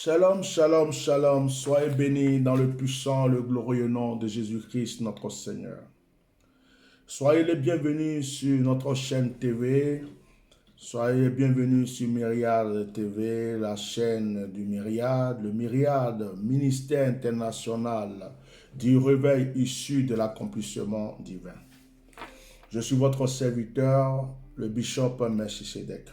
Shalom, shalom, shalom. Soyez bénis dans le puissant, le glorieux nom de Jésus-Christ, notre Seigneur. Soyez les bienvenus sur notre chaîne TV. Soyez les bienvenus sur Myriade TV, la chaîne du Myriade, le Myriade, ministère international du réveil issu de l'accomplissement divin. Je suis votre serviteur, le bishop Melchisedec.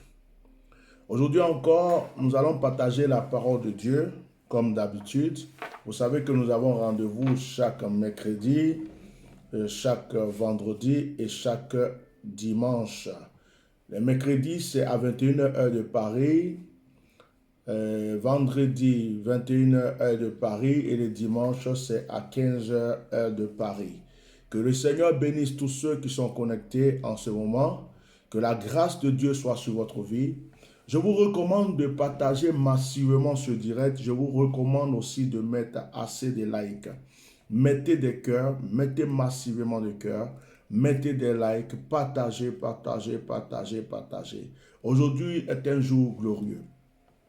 Aujourd'hui encore, nous allons partager la parole de Dieu, comme d'habitude. Vous savez que nous avons rendez-vous chaque mercredi, chaque vendredi et chaque dimanche. Le mercredi, c'est à 21h de Paris. Vendredi, 21h de Paris. Et le dimanche, c'est à 15h de Paris. Que le Seigneur bénisse tous ceux qui sont connectés en ce moment. Que la grâce de Dieu soit sur votre vie. Je vous recommande de partager massivement ce direct. Je vous recommande aussi de mettre assez de likes. Mettez des cœurs, mettez massivement des cœurs, mettez des likes, partagez, partagez, partagez, partagez. Aujourd'hui est un jour glorieux.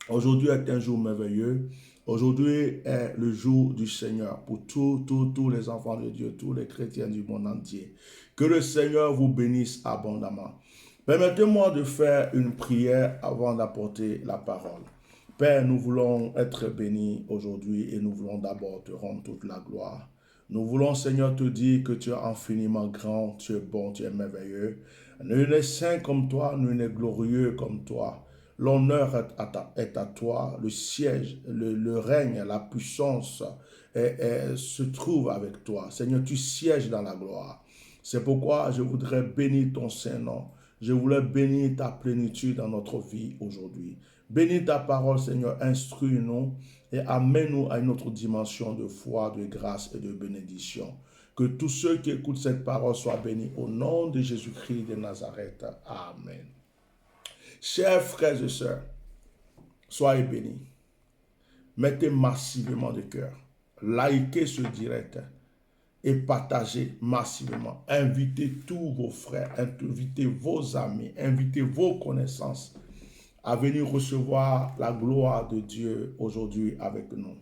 Aujourd'hui est un jour merveilleux. Aujourd'hui est le jour du Seigneur pour tous les enfants de Dieu, tous les chrétiens du monde entier. Que le Seigneur vous bénisse abondamment. Permettez-moi de faire une prière avant d'apporter la parole. Père, nous voulons être bénis aujourd'hui et nous voulons d'abord te rendre toute la gloire. Nous voulons, Seigneur, te dire que tu es infiniment grand, tu es bon, tu es merveilleux. Nul n'est saint comme toi, nul n'est glorieux comme toi. L'honneur est à toi, le siège, le règne, la puissance se trouve avec toi. Seigneur, tu sièges dans la gloire. C'est pourquoi je voudrais bénir ton Saint-Nom. Je voulais bénir ta plénitude dans notre vie aujourd'hui. Bénis ta parole, Seigneur, instruis-nous et amène-nous à une autre dimension de foi, de grâce et de bénédiction. Que tous ceux qui écoutent cette parole soient bénis au nom de Jésus-Christ de Nazareth. Amen. Chers frères et sœurs, soyez bénis. Mettez massivement de cœur. Likez ce direct et partagez massivement. Invitez tous vos frères, invitez vos amis, invitez vos connaissances à venir recevoir la gloire de Dieu aujourd'hui avec nous.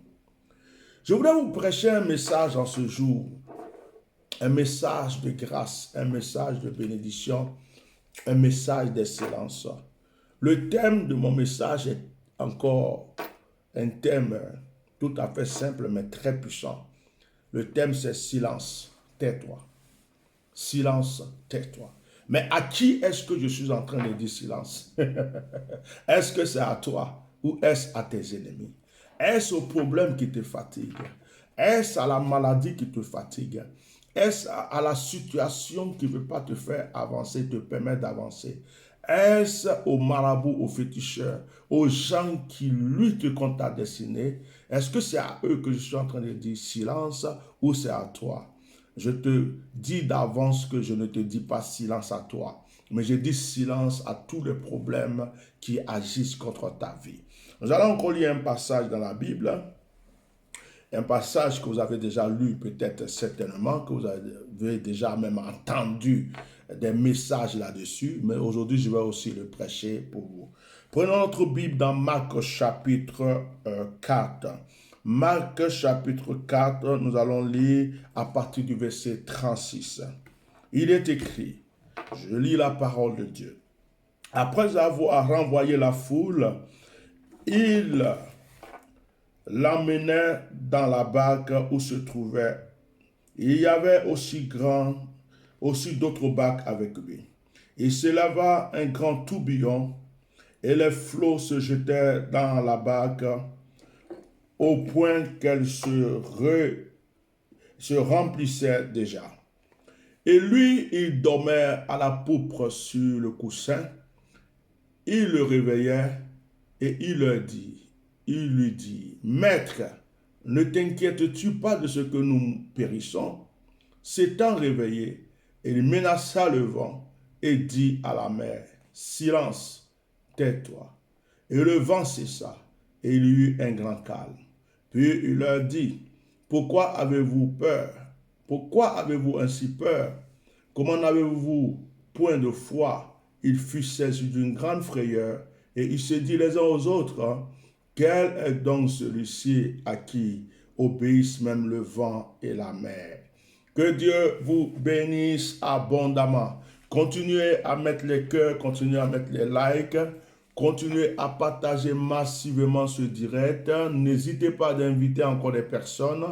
Je voudrais vous prêcher un message en ce jour, un message de grâce, un message de bénédiction, un message d'excellence. Le thème de mon message est encore un thème tout à fait simple mais très puissant. Le thème, c'est silence, tais-toi. Silence, tais-toi. Mais à qui est-ce que je suis en train de dire silence? Est-ce que c'est à toi ou est-ce à tes ennemis? Est-ce au problème qui te fatigue? Est-ce à la maladie qui te fatigue? Est-ce à la situation qui ne veut pas te faire avancer, te permettre d'avancer? Est-ce aux marabouts, aux féticheurs, aux gens qui luttent contre ta destinée? Est-ce que c'est à eux que je suis en train de dire silence ou c'est à toi? Je te dis d'avance que je ne te dis pas silence à toi, mais je dis silence à tous les problèmes qui agissent contre ta vie. Nous allons encore lire un passage dans la Bible, un passage que vous avez déjà lu peut-être certainement, que vous avez déjà même entendu des messages là-dessus, mais aujourd'hui je vais aussi le prêcher pour vous. Prenons notre Bible dans Marc chapitre 4. Marc chapitre 4, nous allons lire à partir du verset 36. Il est écrit, je lis la parole de Dieu. Après avoir renvoyé la foule, il l'emmenait dans la barque où se trouvait. Il y avait aussi d'autres barques avec lui. Il s'éleva un grand tourbillon et les flots se jetaient dans la barque au point qu'elle se remplissait déjà. Et lui, il dormait à la poupe sur le coussin. Il le réveillait et il lui dit, Maître, ne t'inquiètes-tu pas de ce que nous périssons? S'étant réveillé, il menaça le vent et dit à la mer, Silence, tais-toi. Et le vent cessa et il y eut un grand calme. Puis il leur dit, pourquoi avez-vous peur? Pourquoi avez-vous ainsi peur? Comment n'avez-vous point de foi? Il fut saisi d'une grande frayeur et il se dit les uns aux autres, Quel est donc celui-ci à qui obéissent même le vent et la mer? Que Dieu vous bénisse abondamment. Continuez à mettre les cœurs, continuez à mettre les likes, continuez à partager massivement ce direct. N'hésitez pas d'inviter encore des personnes.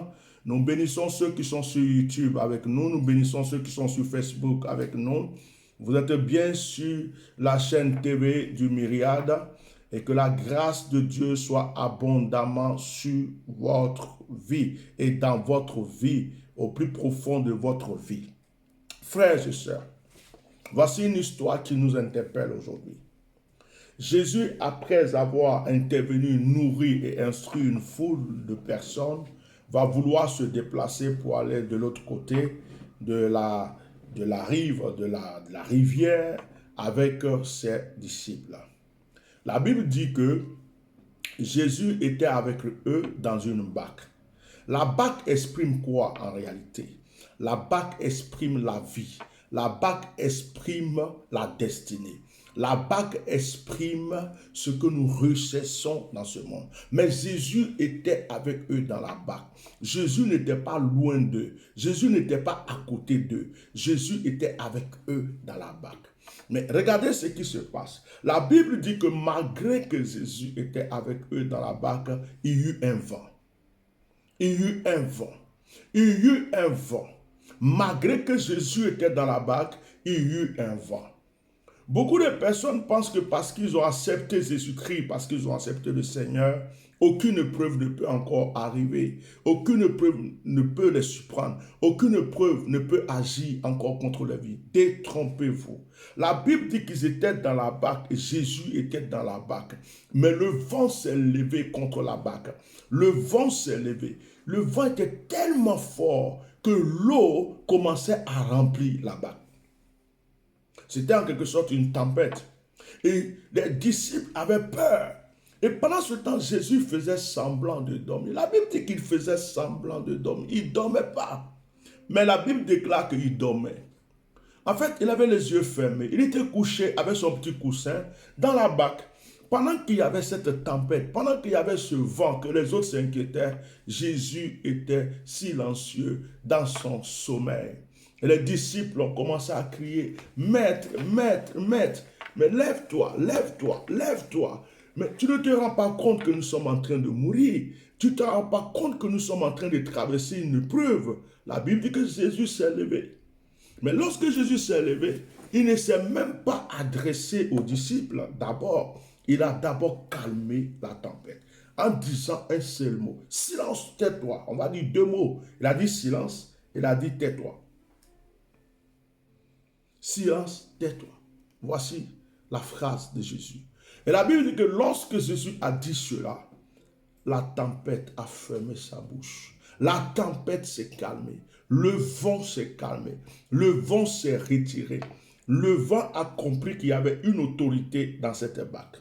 Nous bénissons ceux qui sont sur YouTube avec nous. Nous bénissons ceux qui sont sur Facebook avec nous. Vous êtes bien sur la chaîne TV du Myriade et que la grâce de Dieu soit abondamment sur votre vie et dans votre vie, au plus profond de votre vie. Frères et sœurs, voici une histoire qui nous interpelle aujourd'hui. Jésus, après avoir intervenu, nourri et instruit une foule de personnes, va vouloir se déplacer pour aller de l'autre côté de la rive, de la rivière avec ses disciples. La Bible dit que Jésus était avec eux dans une barque. La barque exprime quoi en réalité? La barque exprime la vie. La barque exprime la destinée. La barque exprime ce que nous recherchons dans ce monde. Mais Jésus était avec eux dans la barque. Jésus n'était pas loin d'eux. Jésus n'était pas à côté d'eux. Jésus était avec eux dans la barque. Mais regardez ce qui se passe. La Bible dit que malgré que Jésus était avec eux dans la barque, il y eut un vent. Il y eut un vent. Il y eut un vent. Malgré que Jésus était dans la barque, il y eut un vent. Beaucoup de personnes pensent que parce qu'ils ont accepté Jésus-Christ, parce qu'ils ont accepté le Seigneur, aucune preuve ne peut encore arriver. Aucune preuve ne peut les surprendre. Aucune preuve ne peut agir encore contre la vie. Détrompez-vous. La Bible dit qu'ils étaient dans la barque et Jésus était dans la barque. Mais le vent s'est levé contre la barque. Le vent s'est levé. Le vent était tellement fort que l'eau commençait à remplir la barque. C'était en quelque sorte une tempête. Et les disciples avaient peur. Et pendant ce temps, Jésus faisait semblant de dormir. La Bible dit qu'il faisait semblant de dormir. Il ne dormait pas. Mais la Bible déclare qu'il dormait. En fait, il avait les yeux fermés. Il était couché avec son petit coussin dans la barque. Pendant qu'il y avait cette tempête, pendant qu'il y avait ce vent, que les autres s'inquiétaient, Jésus était silencieux dans son sommeil. Et les disciples ont commencé à crier, « Maître, Maître, Maître, mais lève-toi, lève-toi, lève-toi. Mais tu ne te rends pas compte que nous sommes en train de mourir. Tu ne te rends pas compte que nous sommes en train de traverser une épreuve. » La Bible dit que Jésus s'est levé. Mais lorsque Jésus s'est levé, il ne s'est même pas adressé aux disciples d'abord. Il a d'abord calmé la tempête en disant un seul mot. « Silence, tais-toi. » On va dire deux mots. Il a dit silence, il a dit tais-toi. Silence, tais-toi. Voici la phrase de Jésus. Et la Bible dit que lorsque Jésus a dit cela, la tempête a fermé sa bouche. La tempête s'est calmée. Le vent s'est calmé. Le vent s'est retiré. Le vent a compris qu'il y avait une autorité dans cette barque.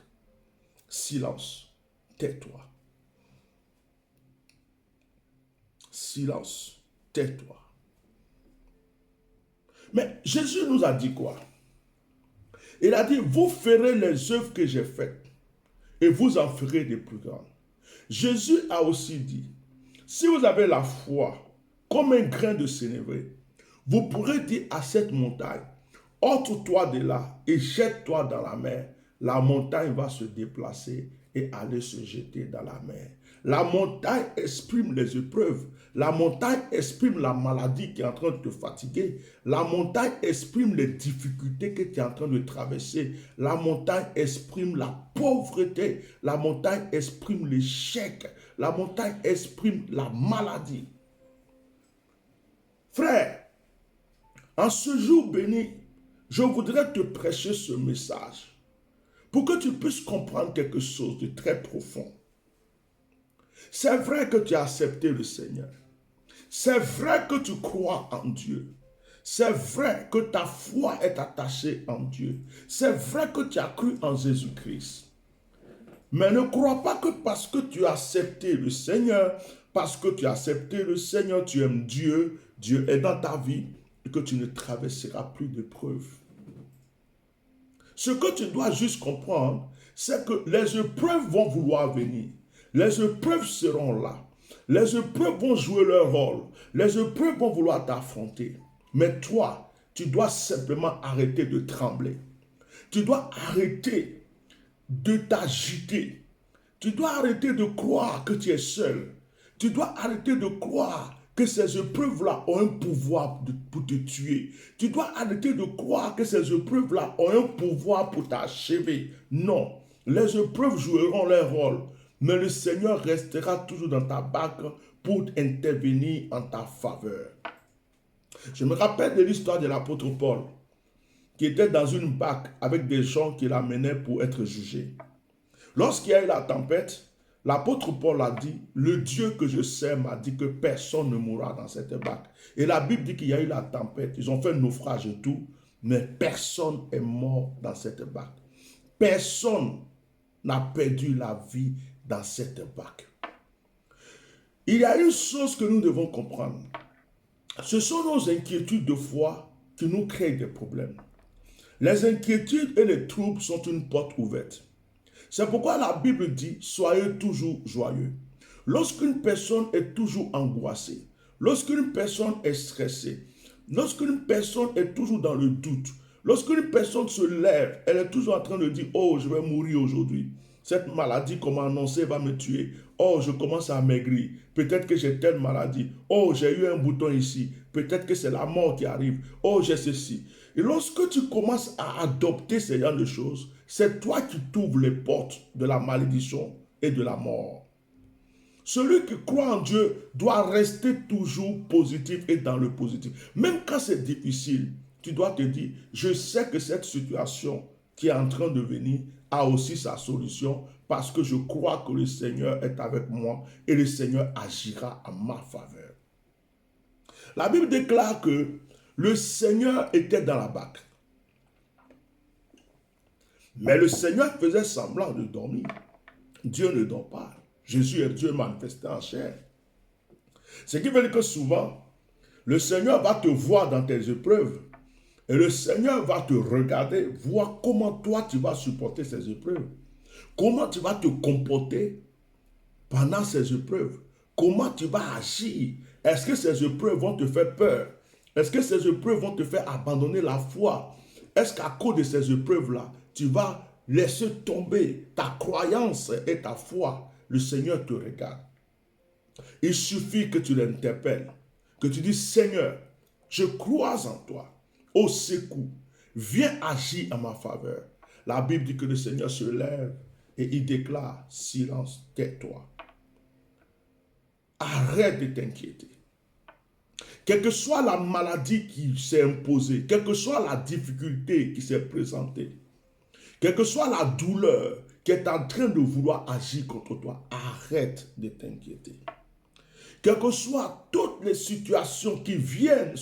Silence, tais-toi. Silence, tais-toi. Mais Jésus nous a dit quoi? Il a dit, vous ferez les œuvres que j'ai faites et vous en ferez des plus grandes. Jésus a aussi dit, si vous avez la foi comme un grain de sénévé, vous pourrez dire à cette montagne, ôte-toi de là et jette-toi dans la mer. La montagne va se déplacer et aller se jeter dans la mer. La montagne exprime les épreuves. La montagne exprime la maladie qui est en train de te fatiguer. La montagne exprime les difficultés que tu es en train de traverser. La montagne exprime la pauvreté. La montagne exprime l'échec. La montagne exprime la maladie. Frère, en ce jour béni, je voudrais te prêcher ce message pour que tu puisses comprendre quelque chose de très profond. C'est vrai que tu as accepté le Seigneur. C'est vrai que tu crois en Dieu. C'est vrai que ta foi est attachée en Dieu. C'est vrai que tu as cru en Jésus-Christ. Mais ne crois pas que parce que tu as accepté le Seigneur, parce que tu as accepté le Seigneur, tu aimes Dieu, Dieu est dans ta vie et que tu ne traverseras plus d'épreuves. Ce que tu dois juste comprendre, c'est que les épreuves vont vouloir venir. Les épreuves seront là. Les épreuves vont jouer leur rôle. Les épreuves vont vouloir t'affronter. Mais toi, tu dois simplement arrêter de trembler. Tu dois arrêter de t'agiter. Tu dois arrêter de croire que tu es seul. Tu dois arrêter de croire que ces épreuves-là ont un pouvoir pour te tuer. Tu dois arrêter de croire que ces épreuves-là ont un pouvoir pour t'achever. Non, les épreuves joueront leur rôle, mais le Seigneur restera toujours dans ta barque pour intervenir en ta faveur. Je me rappelle de l'histoire de l'apôtre Paul, qui était dans une barque avec des gens qui l'amenaient pour être jugés. Lorsqu'il y a eu la tempête, l'apôtre Paul a dit, le Dieu que je sers m'a dit que personne ne mourra dans cette barque. Et la Bible dit qu'il y a eu la tempête, ils ont fait un naufrage et tout, mais personne n'est mort dans cette barque. Personne n'a perdu la vie dans cette barque. Il y a une chose que nous devons comprendre. Ce sont nos inquiétudes de foi qui nous créent des problèmes. Les inquiétudes et les troubles sont une porte ouverte. C'est pourquoi la Bible dit, soyez toujours joyeux. Lorsqu'une personne est toujours angoissée, lorsqu'une personne est stressée, lorsqu'une personne est toujours dans le doute, lorsqu'une personne se lève, elle est toujours en train de dire, oh, je vais mourir aujourd'hui. Cette maladie, comme annoncé, va me tuer. Oh, je commence à maigrir. Peut-être que j'ai telle maladie. Oh, j'ai eu un bouton ici. Peut-être que c'est la mort qui arrive. Oh, j'ai ceci. Et lorsque tu commences à adopter ce genre de choses, c'est toi qui t'ouvres les portes de la malédiction et de la mort. Celui qui croit en Dieu doit rester toujours positif et dans le positif. Même quand c'est difficile, tu dois te dire, je sais que cette situation qui est en train de venir a aussi sa solution parce que je crois que le Seigneur est avec moi et le Seigneur agira en ma faveur. La Bible déclare que le Seigneur était dans la barque. Mais le Seigneur faisait semblant de dormir. Dieu ne dort pas. Jésus est Dieu manifesté en chair. Ce qui veut dire que souvent, le Seigneur va te voir dans tes épreuves. Et le Seigneur va te regarder, voir comment toi tu vas supporter ces épreuves. Comment tu vas te comporter pendant ces épreuves. Comment tu vas agir. Est-ce que ces épreuves vont te faire peur? Est-ce que ces épreuves vont te faire abandonner la foi? Est-ce qu'à cause de ces épreuves-là, tu vas laisser tomber ta croyance et ta foi? Le Seigneur te regarde. Il suffit que tu l'interpelles, que tu dis, Seigneur, je crois en toi. Au secours, viens agir en ma faveur. La Bible dit que le Seigneur se lève et il déclare, silence, tais-toi. Arrête de t'inquiéter. Quelle que soit la maladie qui s'est imposée, quelle que soit la difficulté qui s'est présentée, quelle que soit la douleur qui est en train de vouloir agir contre toi, arrête de t'inquiéter. Quelles que soient toutes les situations qui viennent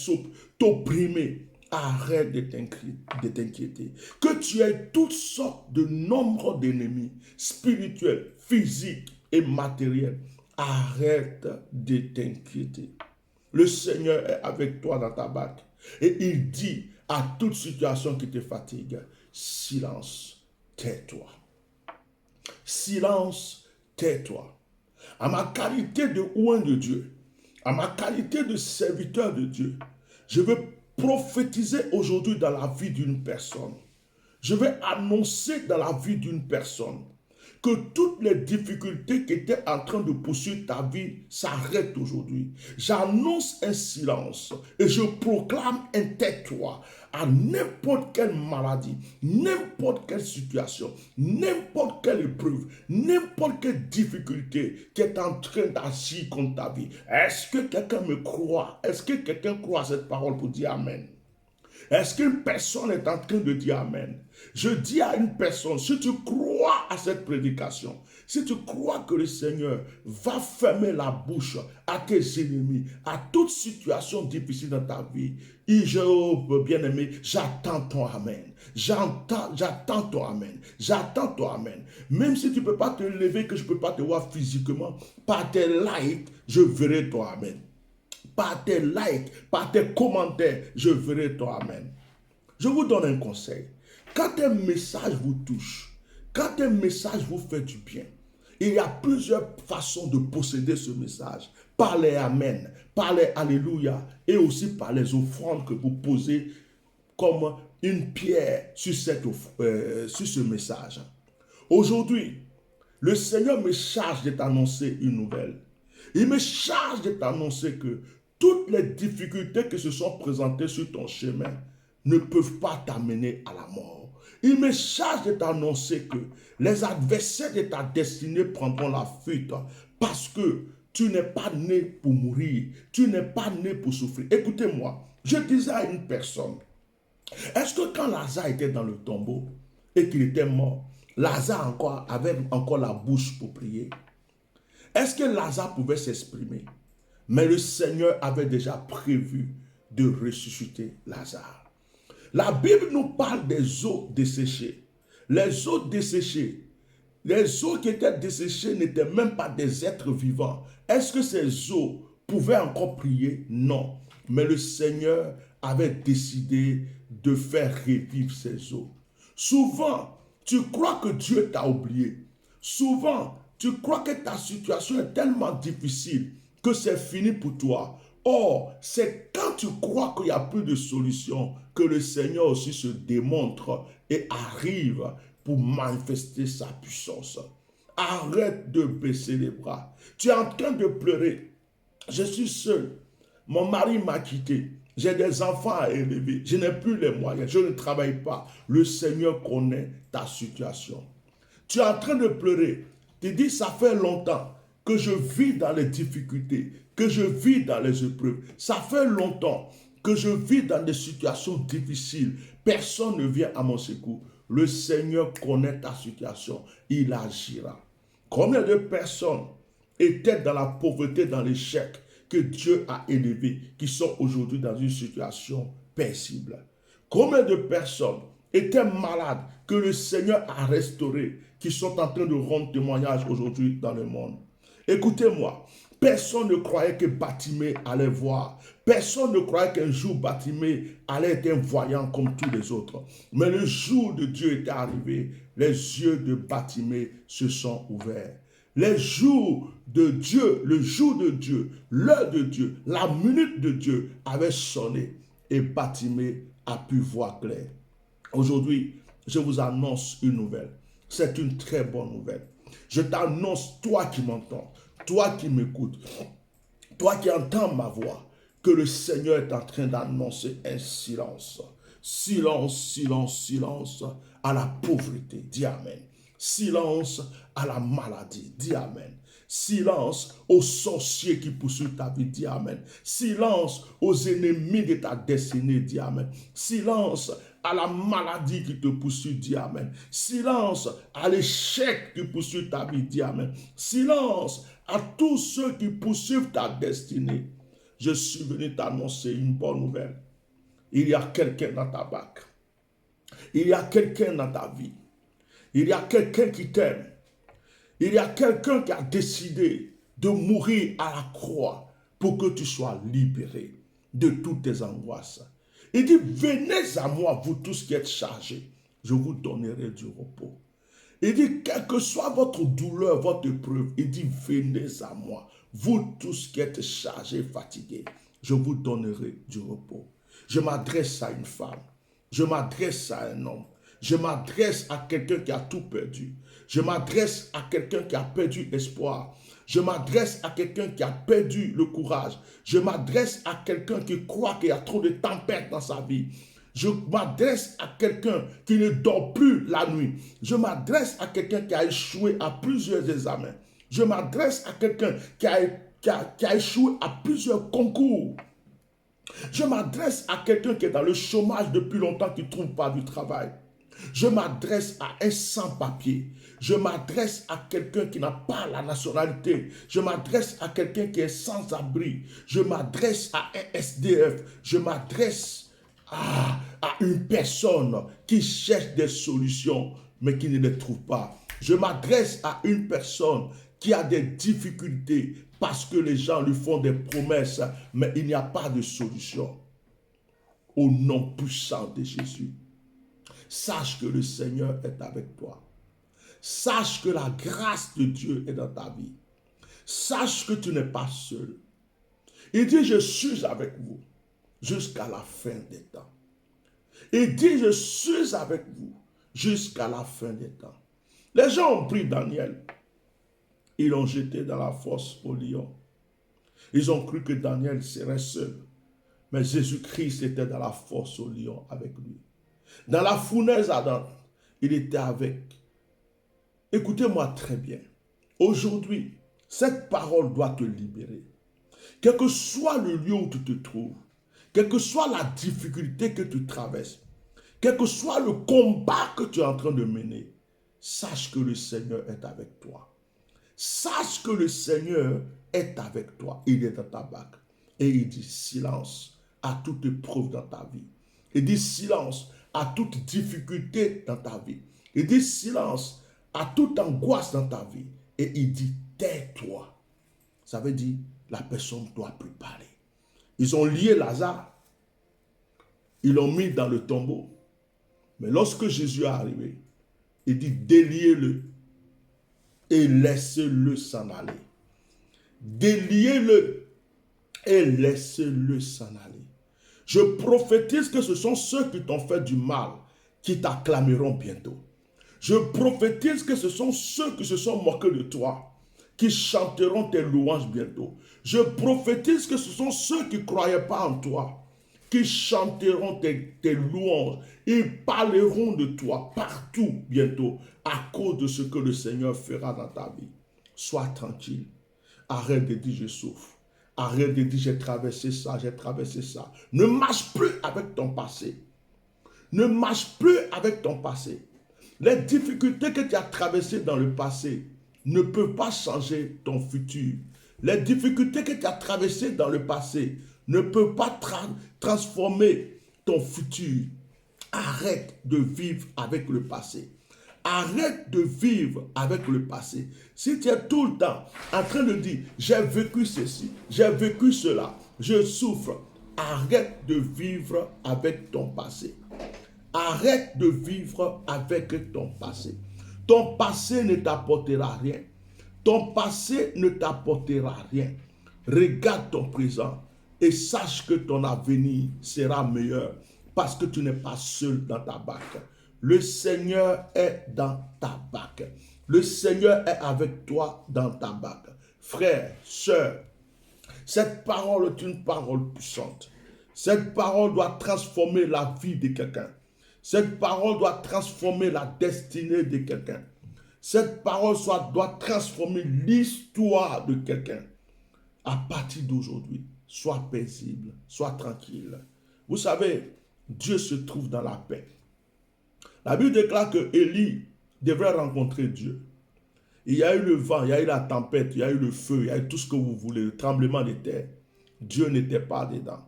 t'opprimer, arrête de t'inquiéter. Que tu aies toutes sortes de nombre d'ennemis spirituels, physiques et matériels, arrête de t'inquiéter. Le Seigneur est avec toi dans ta barque et il dit à toute situation qui te fatigue, silence, tais-toi. Silence, tais-toi. À ma qualité de oint de Dieu, à ma qualité de serviteur de Dieu, je veux prophétiser aujourd'hui dans la vie d'une personne. Je vais annoncer dans la vie d'une personne que toutes les difficultés qui étaient en train de poursuivre ta vie s'arrêtent aujourd'hui. J'annonce un silence et je proclame un tais-toi à n'importe quelle maladie, n'importe quelle situation, n'importe quelle épreuve, n'importe quelle difficulté qui est en train d'agir contre ta vie. Est-ce que quelqu'un me croit? Est-ce que quelqu'un croit à cette parole pour dire Amen? Est-ce qu'une personne est en train de dire Amen? Je dis à une personne, si tu crois à cette prédication, si tu crois que le Seigneur va fermer la bouche à tes ennemis, à toute situation difficile dans ta vie, bien-aimé, j'attends ton Amen. J'attends ton Amen. J'attends ton Amen. Même si tu ne peux pas te lever, que je ne peux pas te voir physiquement, par tes likes, je verrai ton Amen. Par tes likes, par tes commentaires, je verrai ton Amen. Je vous donne un conseil. Quand un message vous touche, quand un message vous fait du bien, Il y a plusieurs façons de posséder ce message. Par les Amen, par les Alléluia et aussi par les offrandes que vous posez comme une pierre sur ce message. Aujourd'hui, le Seigneur me charge de t'annoncer une nouvelle. Il me charge de t'annoncer que toutes les difficultés qui se sont présentées sur ton chemin ne peuvent pas t'amener à la mort. Il me charge de t'annoncer que les adversaires de ta destinée prendront la fuite parce que tu n'es pas né pour mourir, tu n'es pas né pour souffrir. Écoutez-moi, je disais à une personne, est-ce que quand Lazare était dans le tombeau et qu'il était mort, Lazare avait encore la bouche pour prier? Est-ce que Lazare pouvait s'exprimer? Mais le Seigneur avait déjà prévu de ressusciter Lazare. La Bible nous parle des eaux desséchées. Les eaux desséchées, les eaux qui étaient desséchées n'étaient même pas des êtres vivants. Est-ce que ces eaux pouvaient encore prier? Non. Mais le Seigneur avait décidé de faire revivre ces eaux. Souvent, tu crois que Dieu t'a oublié. Souvent, tu crois que ta situation est tellement difficile que c'est fini pour toi. Or, c'est quand tu crois qu'il n'y a plus de solution que le Seigneur aussi se démontre et arrive pour manifester sa puissance. Arrête de baisser les bras. Tu es en train de pleurer. Je suis seul. Mon mari m'a quitté. J'ai des enfants à élever. Je n'ai plus les moyens. Je ne travaille pas. Le Seigneur connaît ta situation. Tu es en train de pleurer. Tu dis, ça fait longtemps que je vis dans les difficultés, que je vis dans les épreuves. Ça fait longtemps que je vis dans des situations difficiles. Personne ne vient à mon secours. Le Seigneur connaît ta situation. Il agira. Combien de personnes étaient dans la pauvreté, dans l'échec, que Dieu a élevées, qui sont aujourd'hui dans une situation paisible? Combien de personnes étaient malades, que le Seigneur a restaurées, qui sont en train de rendre témoignage aujourd'hui dans le monde? Écoutez-moi, personne ne croyait que Bartimée allait voir. Personne ne croyait qu'un jour Bartimée allait être un voyant comme tous les autres. Mais le jour de Dieu était arrivé, les yeux de Bartimée se sont ouverts. Les jours de Dieu, le jour de Dieu, l'heure de Dieu, la minute de Dieu avait sonné et Bartimée a pu voir clair. Aujourd'hui, je vous annonce une nouvelle. C'est une très bonne nouvelle. Je t'annonce, toi qui m'entends, toi qui m'écoutes, toi qui entends ma voix, que le Seigneur est en train d'annoncer un silence. Silence, silence, silence à la pauvreté. Dis Amen. Silence à la maladie. Dis Amen. Silence aux sorciers qui poursuivent ta vie. Dis Amen. Silence aux ennemis de ta destinée. Dis Amen. Silence à la maladie qui te poursuit, dis Amen. Silence à l'échec qui poursuit ta vie, dis Amen. Silence à tous ceux qui poursuivent ta destinée. Je suis venu t'annoncer une bonne nouvelle. Il y a quelqu'un dans ta barque. Il y a quelqu'un dans ta vie. Il y a quelqu'un qui t'aime. Il y a quelqu'un qui a décidé de mourir à la croix pour que tu sois libéré de toutes tes angoisses. Il dit, venez à moi, vous tous qui êtes chargés, je vous donnerai du repos. Il dit, quelle que soit votre douleur, votre épreuve, il dit, venez à moi, vous tous qui êtes chargés, fatigués, je vous donnerai du repos. Je m'adresse à une femme, je m'adresse à un homme, je m'adresse à quelqu'un qui a tout perdu, je m'adresse à quelqu'un qui a perdu espoir. Je m'adresse à quelqu'un qui a perdu le courage. Je m'adresse à quelqu'un qui croit qu'il y a trop de tempêtes dans sa vie. Je m'adresse à quelqu'un qui ne dort plus la nuit. Je m'adresse à quelqu'un qui a échoué à plusieurs examens. Je m'adresse à quelqu'un qui a échoué à plusieurs concours. Je m'adresse à quelqu'un qui est dans le chômage depuis longtemps, qui ne trouve pas du travail. Je m'adresse à un sans-papier. Je m'adresse à quelqu'un qui n'a pas la nationalité. Je m'adresse à quelqu'un qui est sans-abri. Je m'adresse à un SDF. Je m'adresse à une personne qui cherche des solutions, mais qui ne les trouve pas. Je m'adresse à une personne qui a des difficultés parce que les gens lui font des promesses, mais il n'y a pas de solution. Au nom puissant de Jésus, sache que le Seigneur est avec toi. Sache que la grâce de Dieu est dans ta vie. Sache que tu n'es pas seul. Il dit, je suis avec vous jusqu'à la fin des temps. Il dit, je suis avec vous jusqu'à la fin des temps. Les gens ont pris Daniel. Ils l'ont jeté dans la fosse au lion. Ils ont cru que Daniel serait seul. Mais Jésus-Christ était dans la fosse au lion avec lui. Dans la fournaise ardente, il était avec. Écoutez-moi très bien. Aujourd'hui, cette parole doit te libérer. Quel que soit le lieu où tu te trouves, quelle que soit la difficulté que tu traverses, quel que soit le combat que tu es en train de mener, sache que le Seigneur est avec toi. Sache que le Seigneur est avec toi. Il est dans ta barque. Et il dit silence à toute épreuve dans ta vie. Il dit silence à toute difficulté dans ta vie. Il dit silence à toute angoisse dans ta vie. Et il dit tais-toi. Ça veut dire la personne ne doit plus parler. Ils ont lié Lazare. Ils l'ont mis dans le tombeau. Mais lorsque Jésus est arrivé, il dit déliez-le et laissez-le s'en aller. Déliez-le et laissez-le s'en aller. Je prophétise que ce sont ceux qui t'ont fait du mal qui t'acclameront bientôt. Je prophétise que ce sont ceux qui se sont moqués de toi qui chanteront tes louanges bientôt. Je prophétise que ce sont ceux qui ne croyaient pas en toi qui chanteront tes louanges. Ils parleront de toi partout bientôt à cause de ce que le Seigneur fera dans ta vie. Sois tranquille. Arrête de dire je souffre. Arrête de dire j'ai traversé ça, j'ai traversé ça. Ne marche plus avec ton passé. Ne marche plus avec ton passé. Les difficultés que tu as traversées dans le passé ne peuvent pas changer ton futur. Les difficultés que tu as traversées dans le passé ne peuvent pas transformer ton futur. Arrête de vivre avec le passé. Arrête de vivre avec le passé. Si tu es tout le temps en train de dire, j'ai vécu ceci, j'ai vécu cela, je souffre, arrête de vivre avec ton passé. Arrête de vivre avec ton passé. Ton passé ne t'apportera rien. Ton passé ne t'apportera rien. Regarde ton présent et sache que ton avenir sera meilleur parce que tu n'es pas seul dans ta barque. Le Seigneur est dans ta barque. Le Seigneur est avec toi dans ta barque. Frère, sœur, cette parole est une parole puissante. Cette parole doit transformer la vie de quelqu'un. Cette parole doit transformer la destinée de quelqu'un. Cette parole doit transformer l'histoire de quelqu'un. À partir d'aujourd'hui, sois paisible, sois tranquille. Vous savez, Dieu se trouve dans la paix. La Bible déclare que Élie devrait rencontrer Dieu. Il y a eu le vent, il y a eu la tempête, il y a eu le feu, il y a eu tout ce que vous voulez, le tremblement de terre. Dieu n'était pas dedans.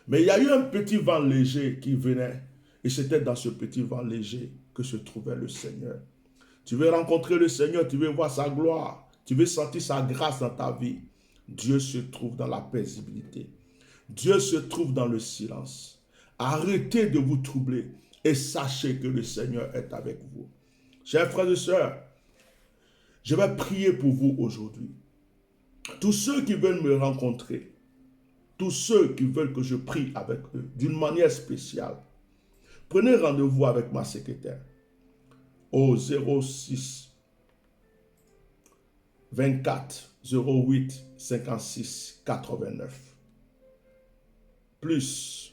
Mais il y a eu un petit vent léger qui venait. Et c'était dans ce petit vent léger que se trouvait le Seigneur. Tu veux rencontrer le Seigneur, tu veux voir sa gloire, tu veux sentir sa grâce dans ta vie. Dieu se trouve dans la paisibilité. Dieu se trouve dans le silence. Arrêtez de vous troubler et sachez que le Seigneur est avec vous. Chers frères et sœurs, je vais prier pour vous aujourd'hui. Tous ceux qui veulent me rencontrer, tous ceux qui veulent que je prie avec eux d'une manière spéciale, prenez rendez-vous avec ma secrétaire au 06 24 08 56 89 plus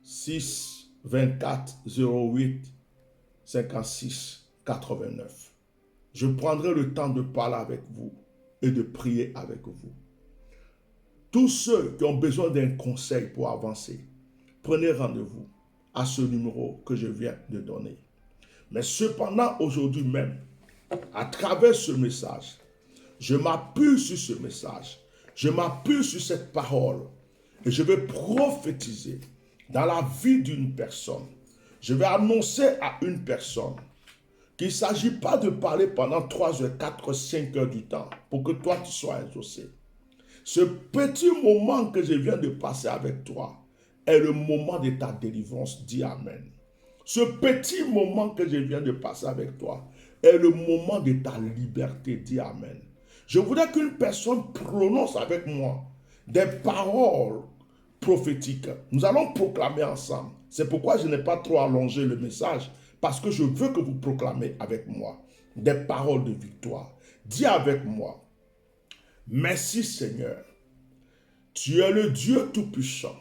6 24 08 56 89. Je prendrai le temps de parler avec vous et de prier avec vous. Tous ceux qui ont besoin d'un conseil pour avancer, prenez rendez-vous à ce numéro que je viens de donner. Mais cependant, aujourd'hui même, à travers ce message, je m'appuie sur ce message, je m'appuie sur cette parole et je vais prophétiser dans la vie d'une personne. Je vais annoncer à une personne qu'il ne s'agit pas de parler pendant 3 heures, 4 heures, 5 heures du temps pour que toi tu sois exaucé. Ce petit moment que je viens de passer avec toi est le moment de ta délivrance. Dis Amen. Ce petit moment que je viens de passer avec toi est le moment de ta liberté. Dis Amen. Je voudrais qu'une personne prononce avec moi des paroles prophétiques. Nous allons proclamer ensemble. C'est pourquoi je n'ai pas trop allongé le message, parce que je veux que vous proclamez avec moi des paroles de victoire. Dis avec moi, merci Seigneur, tu es le Dieu Tout-Puissant.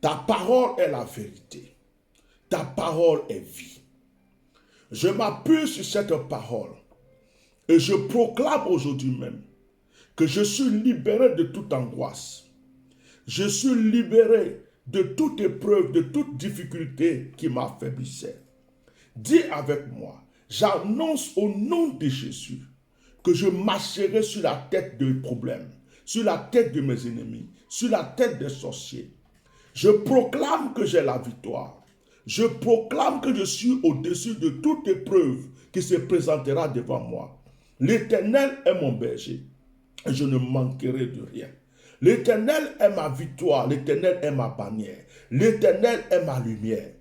Ta parole est la vérité. Ta parole est vie. Je m'appuie sur cette parole et je proclame aujourd'hui même que je suis libéré de toute angoisse. Je suis libéré de toute épreuve, de toute difficulté qui m'affaiblissait. Dis avec moi, j'annonce au nom de Jésus que je marcherai sur la tête des problèmes, sur la tête de mes ennemis, sur la tête des sorciers. Je proclame que j'ai la victoire. Je proclame que je suis au-dessus de toute épreuve qui se présentera devant moi. L'Éternel est mon berger et je ne manquerai de rien. L'Éternel est ma victoire, l'Éternel est ma bannière, l'Éternel est ma lumière.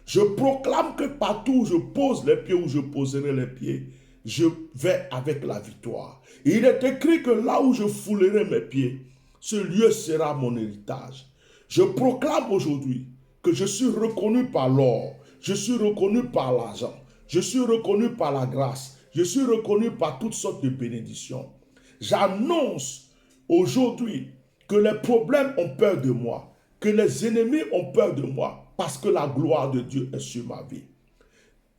Je proclame que partout où je pose les pieds, où je poserai les pieds, je vais avec la victoire. Et il est écrit que là où je foulerai mes pieds, ce lieu sera mon héritage. Je proclame aujourd'hui que je suis reconnu par l'or, je suis reconnu par l'argent, je suis reconnu par la grâce, je suis reconnu par toutes sortes de bénédictions. J'annonce aujourd'hui que les problèmes ont peur de moi, que les ennemis ont peur de moi, parce que la gloire de Dieu est sur ma vie.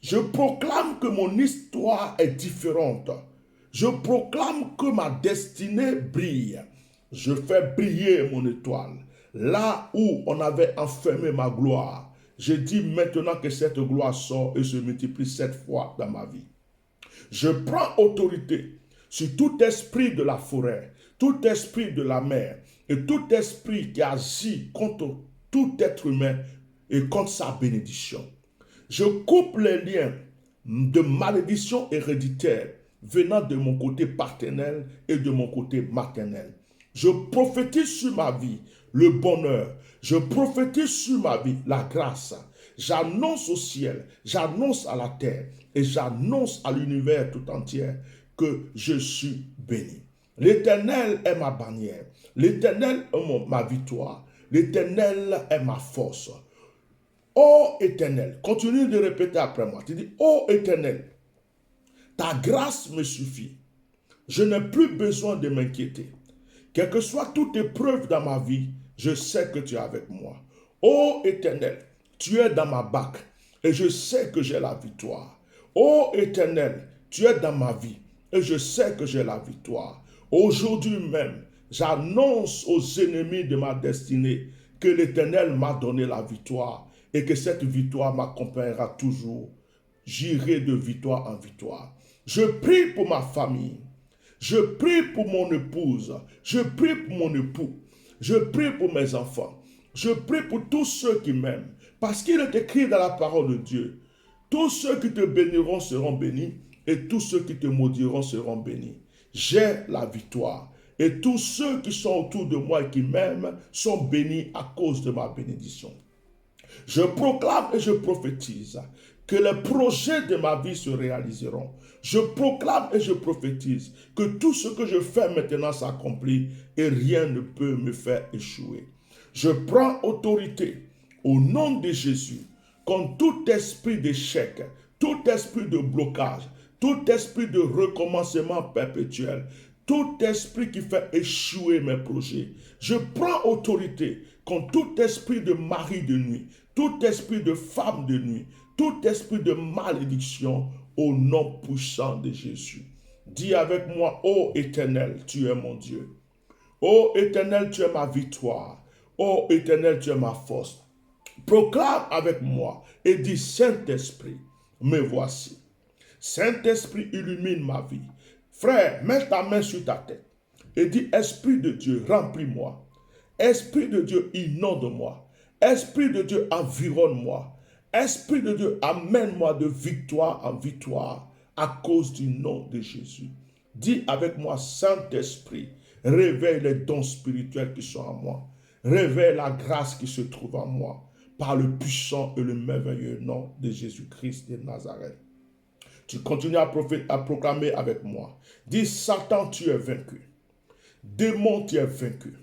Je proclame que mon histoire est différente. Je proclame que ma destinée brille. Je fais briller mon étoile. Là où on avait enfermé ma gloire, je dis maintenant que cette gloire sort et se multiplie 7 fois dans ma vie. Je prends autorité sur tout esprit de la forêt, tout esprit de la mer et tout esprit qui agit contre tout être humain et contre sa bénédiction. Je coupe les liens de malédiction héréditaire venant de mon côté paternel et de mon côté maternel. Je prophétise sur ma vie le bonheur. Je prophétise sur ma vie la grâce. J'annonce au ciel, j'annonce à la terre et j'annonce à l'univers tout entier que je suis béni. L'Éternel est ma bannière. L'Éternel est ma victoire. L'Éternel est ma force. Ô Éternel, continue de répéter après moi. Tu dis, ô Éternel, ta grâce me suffit. Je n'ai plus besoin de m'inquiéter. Quelle que soit toute épreuve dans ma vie, je sais que tu es avec moi. Ô Éternel, tu es dans ma barque et je sais que j'ai la victoire. Ô Éternel, tu es dans ma vie et je sais que j'ai la victoire. Aujourd'hui même, j'annonce aux ennemis de ma destinée que l'Éternel m'a donné la victoire et que cette victoire m'accompagnera toujours. J'irai de victoire en victoire. Je prie pour ma famille. Je prie pour mon épouse. Je prie pour mon époux. Je prie pour mes enfants. Je prie pour tous ceux qui m'aiment. Parce qu'il est écrit dans la parole de Dieu, tous ceux qui te béniront seront bénis et tous ceux qui te maudiront seront bénis. J'ai la victoire. Et tous ceux qui sont autour de moi et qui m'aiment sont bénis à cause de ma bénédiction. Je proclame et je prophétise que les projets de ma vie se réaliseront. Je proclame et je prophétise que tout ce que je fais maintenant s'accomplit et rien ne peut me faire échouer. Je prends autorité au nom de Jésus contre tout esprit d'échec, tout esprit de blocage, tout esprit de recommencement perpétuel, tout esprit qui fait échouer mes projets. Je prends autorité contre tout esprit de mari de nuit, tout esprit de femme de nuit, tout esprit de malédiction au nom puissant de Jésus. Dis avec moi, ô Éternel, tu es mon Dieu. Ô Éternel, tu es ma victoire. Ô Éternel, tu es ma force. Proclame avec moi et dis, Saint-Esprit, me voici. Saint-Esprit, illumine ma vie. Frère, mets ta main sur ta tête et dis, Esprit de Dieu, remplis-moi. Esprit de Dieu, inonde-moi. Esprit de Dieu, environne-moi. Esprit de Dieu, amène-moi de victoire en victoire à cause du nom de Jésus. Dis avec moi, Saint-Esprit, réveille les dons spirituels qui sont en moi. Réveille la grâce qui se trouve en moi. par le puissant et le merveilleux nom de Jésus-Christ de Nazareth. Tu continues à proclamer avec moi. Dis, Satan, tu es vaincu. Démon, tu es vaincu.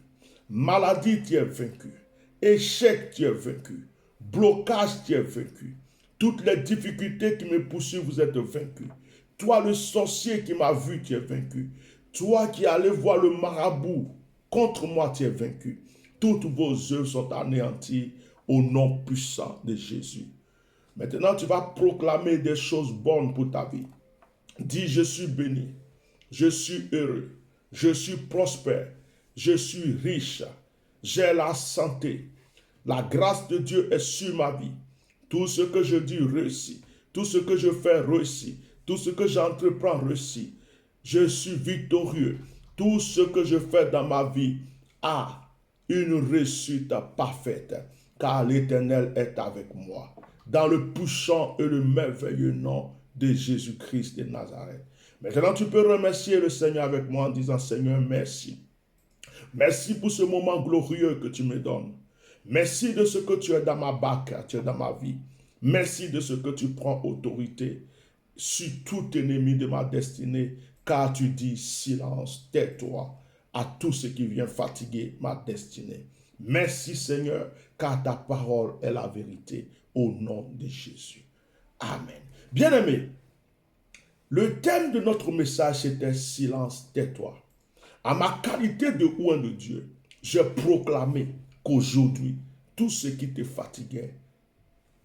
Maladie, tu es vaincu. Échec, tu es vaincu. Blocage, tu es vaincu. Toutes les difficultés qui me poursuivent, vous êtes vaincu. Toi, le sorcier qui m'a vu, tu es vaincu. Toi qui allais voir le marabout, contre moi, tu es vaincu. Toutes vos œuvres sont anéanties au nom puissant de Jésus. Maintenant, tu vas proclamer des choses bonnes pour ta vie. Dis, je suis béni, je suis heureux, je suis prospère, je suis riche, j'ai la santé. La grâce de Dieu est sur ma vie. Tout ce que je dis réussit, tout ce que je fais réussit, tout ce que j'entreprends réussit. Je suis victorieux. Tout ce que je fais dans ma vie a une réussite parfaite, car l'Éternel est avec moi. Dans le puissant et le merveilleux nom de Jésus-Christ de Nazareth. Maintenant, tu peux remercier le Seigneur avec moi en disant, Seigneur, merci. Merci pour ce moment glorieux que tu me donnes. Merci de ce que tu es dans ma barque, tu es dans ma vie. Merci de ce que tu prends autorité sur tout ennemi de ma destinée, car tu dis, silence, tais-toi à tout ce qui vient fatiguer ma destinée. Merci Seigneur, car ta parole est la vérité, au nom de Jésus. Amen. Bien-aimés, le thème de notre message c'était silence, tais-toi. À ma qualité de oint de Dieu, j'ai proclamé qu'aujourd'hui, tout ce qui te fatiguait,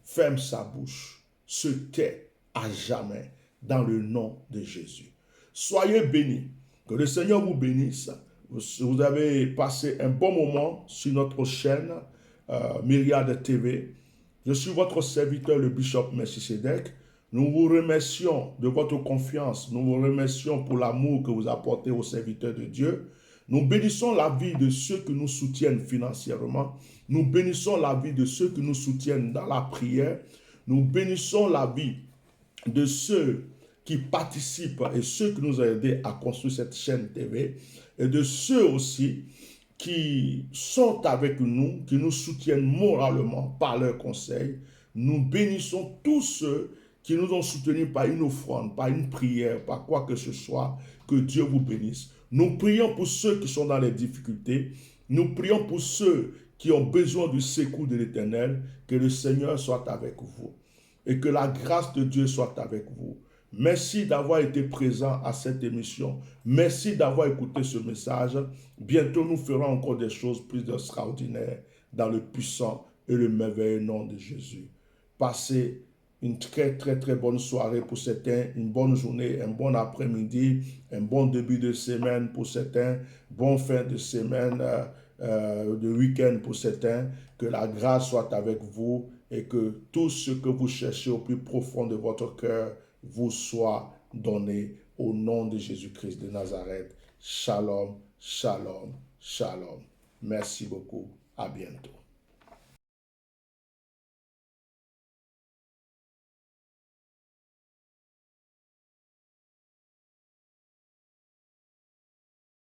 ferme sa bouche, se tait à jamais dans le nom de Jésus. Soyez bénis, que le Seigneur vous bénisse. Vous avez passé un bon moment sur notre chaîne Myriade TV. Je suis votre serviteur, le Bishop Melchisedec. Nous vous remercions de votre confiance. Nous vous remercions pour l'amour que vous apportez aux serviteurs de Dieu. Nous bénissons la vie de ceux qui nous soutiennent financièrement. Nous bénissons la vie de ceux qui nous soutiennent dans la prière. Nous bénissons la vie de ceux qui participent et ceux qui nous ont aidés à construire cette chaîne TV. Et de ceux aussi qui sont avec nous, qui nous soutiennent moralement par leurs conseils. Nous bénissons tous ceux qui nous ont soutenus par une offrande, par une prière, par quoi que ce soit. Que Dieu vous bénisse. Nous prions pour ceux qui sont dans les difficultés. Nous prions pour ceux qui ont besoin du secours de l'Éternel. Que le Seigneur soit avec vous. Et que la grâce de Dieu soit avec vous. Merci d'avoir été présent à cette émission. Merci d'avoir écouté ce message. Bientôt, nous ferons encore des choses plus extraordinaires dans le puissant et le merveilleux nom de Jésus. Passez une très bonne soirée pour certains, une bonne journée, un bon après-midi, un bon début de semaine pour certains, bonne fin de semaine, de week-end pour certains. Que la grâce soit avec vous et que tout ce que vous cherchez au plus profond de votre cœur vous soit donné au nom de Jésus-Christ de Nazareth. Shalom, shalom, shalom. Merci beaucoup. À bientôt.